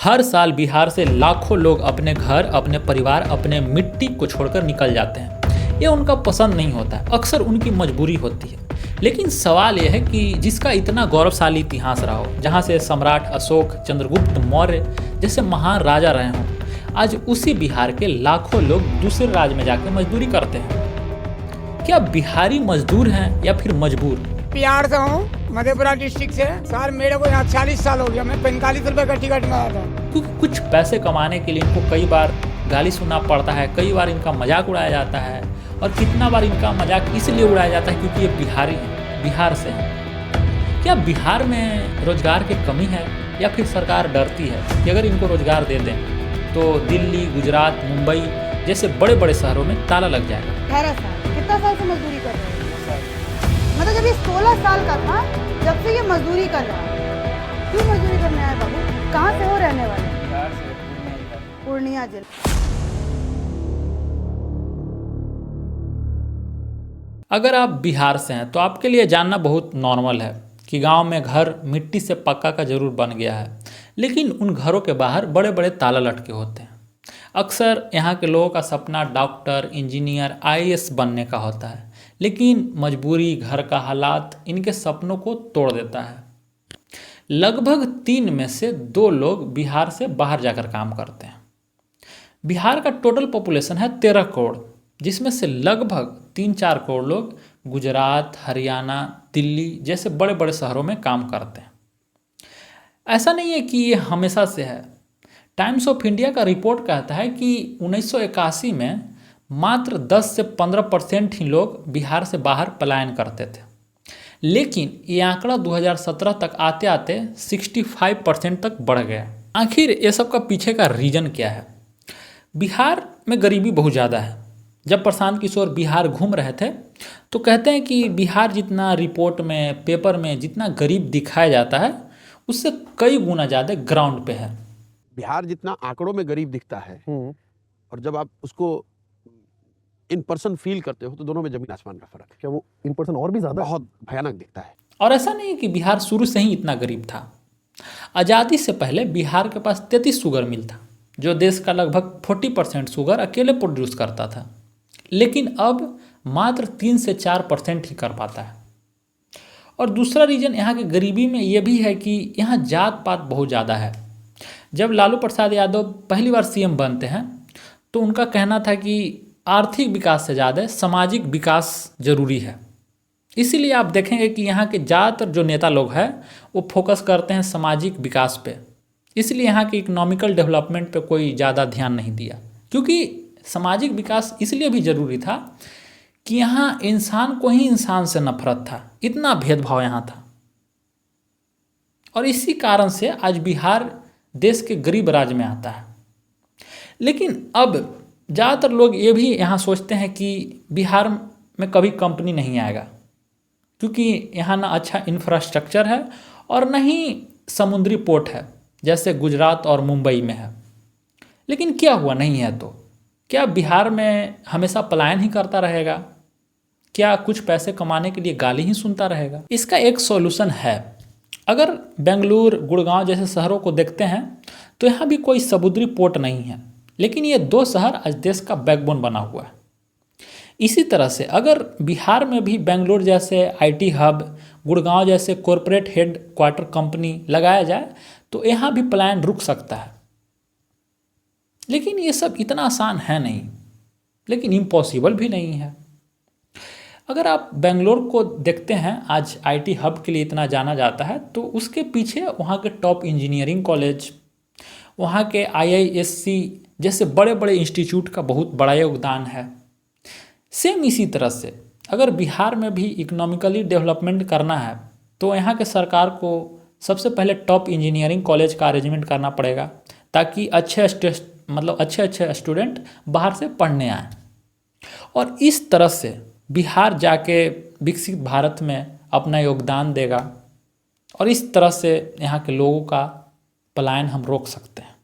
हर साल बिहार से लाखों लोग अपने घर, अपने परिवार, अपने मिट्टी को छोड़कर निकल जाते हैं। ये उनका पसंद नहीं होता है, अक्सर उनकी मजबूरी होती है। लेकिन सवाल यह है कि जिसका इतना गौरवशाली इतिहास रहा हो, जहाँ से सम्राट अशोक, चंद्रगुप्त मौर्य जैसे महान राजा रहे हों, आज उसी बिहार के लाखों लोग दूसरे राज्य में जाकर मजदूरी करते हैं। क्या बिहारी मजदूर हैं या फिर मजबूर? बिहार से हूँ, मधेपुरा डिस्ट्रिक्ट से। सर मेरे को यहाँ 40 साल हो गया, मैं 45 रुपए का टिकट मंगाया था। क्योंकि कुछ पैसे कमाने के लिए इनको कई बार गाली सुनना पड़ता है, कई बार इनका मजाक उड़ाया जाता है, और कितना बार इनका मजाक इसलिए उड़ाया जाता है क्योंकि ये बिहारी हैं, बिहार से हैं। क्या बिहार में रोजगार की कमी है या फिर सरकार डरती है कि अगर इनको रोजगार दे दें तो दिल्ली, गुजरात, मुंबई जैसे बड़े बड़े शहरों में ताला लग जाएगा? 18 साल, कितना साल से मजदूरी कर रहे हैं? मतलब जब ये 16 साल का था, जब से ये मजदूरी कर रहा है। क्यों मजदूरी करने आए बाबू? कहाँ से हो रहने वाले? बिहार से, पूर्णिया जिला। अगर आप बिहार से हैं तो आपके लिए जानना बहुत नॉर्मल है कि गांव में घर मिट्टी से पक्का का जरूर बन गया है, लेकिन उन घरों के बाहर बड़े बड़े ताला लटके होते हैं। अक्सर यहाँ के लोगों का सपना डॉक्टर, इंजीनियर, आईएएस बनने का होता है, लेकिन मजबूरी, घर का हालात इनके सपनों को तोड़ देता है। लगभग 3 में से 2 लोग बिहार से बाहर जाकर काम करते हैं। बिहार का टोटल पॉपुलेशन है 13 करोड़, जिसमें से लगभग 3-4 करोड़ लोग गुजरात, हरियाणा, दिल्ली जैसे बड़े बड़े शहरों में काम करते हैं। ऐसा नहीं है कि ये हमेशा से है। टाइम्स ऑफ इंडिया का रिपोर्ट कहता है कि 1981 में मात्र 10 से 15% ही लोग बिहार से बाहर पलायन करते थे, लेकिन ये आंकड़ा 2017 तक आते आते 65% तक बढ़ गया। आखिर ये सब का पीछे का रीज़न क्या है? बिहार में गरीबी बहुत ज़्यादा है। जब प्रशांत किशोर बिहार घूम रहे थे तो कहते हैं कि बिहार जितना रिपोर्ट में, पेपर में जितना गरीब दिखाया जाता है, उससे कई गुना ज़्यादा ग्राउंड पे है। बिहार जितना आंकड़ों में गरीब दिखता है और जब आप उसको इन पर्सन फील करते हो तो दोनों में जमीन आसमान का फर्क है। क्या वो इन पर्सन और भी ज़्यादा बहुत भयानक दिखता है। और ऐसा नहीं है कि बिहार शुरू से ही इतना गरीब था। आज़ादी से पहले बिहार के पास 33 शुगर मिल था, जो देश का लगभग 40% शुगर अकेले प्रोड्यूस करता था, लेकिन अब मात्र 3 से 4% ही कर पाता है। और दूसरा रीज़न यहाँ की गरीबी में ये भी है कि यहाँ जात पात बहुत ज़्यादा है। जब लालू प्रसाद यादव पहली बार सीएम बनते हैं तो उनका कहना था कि आर्थिक विकास से ज़्यादा सामाजिक विकास जरूरी है। इसीलिए आप देखेंगे कि यहाँ के ज़्यादातर जो नेता लोग हैं वो फोकस करते हैं सामाजिक विकास पे। इसलिए यहाँ के इकोनॉमिकल डेवलपमेंट पे कोई ज़्यादा ध्यान नहीं दिया, क्योंकि सामाजिक विकास इसलिए भी ज़रूरी था कि यहाँ इंसान को ही इंसान से नफरत था, इतना भेदभाव यहाँ था। और इसी कारण से आज बिहार देश के गरीब राज्य में आता है। लेकिन अब ज़्यादातर लोग ये भी यहाँ सोचते हैं कि बिहार में कभी कंपनी नहीं आएगा, क्योंकि यहाँ ना अच्छा इंफ्रास्ट्रक्चर है और न ही समुद्री पोर्ट है जैसे गुजरात और मुंबई में है। लेकिन क्या हुआ, नहीं है तो क्या बिहार में हमेशा पलायन ही करता रहेगा? क्या कुछ पैसे कमाने के लिए गाली ही सुनता रहेगा? इसका एक सॉल्यूशन है। अगर बेंगलुरु, गुड़गांव जैसे शहरों को देखते हैं तो यहाँ भी कोई समुद्री पोर्ट नहीं है, लेकिन ये 2 शहर आज देश का बैकबोन बना हुआ है। इसी तरह से अगर बिहार में भी बेंगलुरु जैसे आईटी हब, गुड़गांव जैसे कॉरपोरेट हेड क्वार्टर कंपनी लगाया जाए तो यहाँ भी पलायन रुक सकता है। लेकिन ये सब इतना आसान है नहीं, लेकिन इम्पॉसिबल भी नहीं है। अगर आप बेंगलोर को देखते हैं, आज आईटी हब के लिए इतना जाना जाता है, तो उसके पीछे वहाँ के टॉप इंजीनियरिंग कॉलेज, वहाँ के आईआईएससी जैसे बड़े बड़े इंस्टीट्यूट का बहुत बड़ा योगदान है। सेम इसी तरह से अगर बिहार में भी इकोनॉमिकली डेवलपमेंट करना है तो यहाँ के सरकार को सबसे पहले टॉप इंजीनियरिंग कॉलेज का अरेंजमेंट करना पड़ेगा, ताकि अच्छे स्टूडेंट बाहर से पढ़ने आएँ। और इस तरह से बिहार जाके विकसित भारत में अपना योगदान देगा, और इस तरह से यहाँ के लोगों का पलायन हम रोक सकते हैं।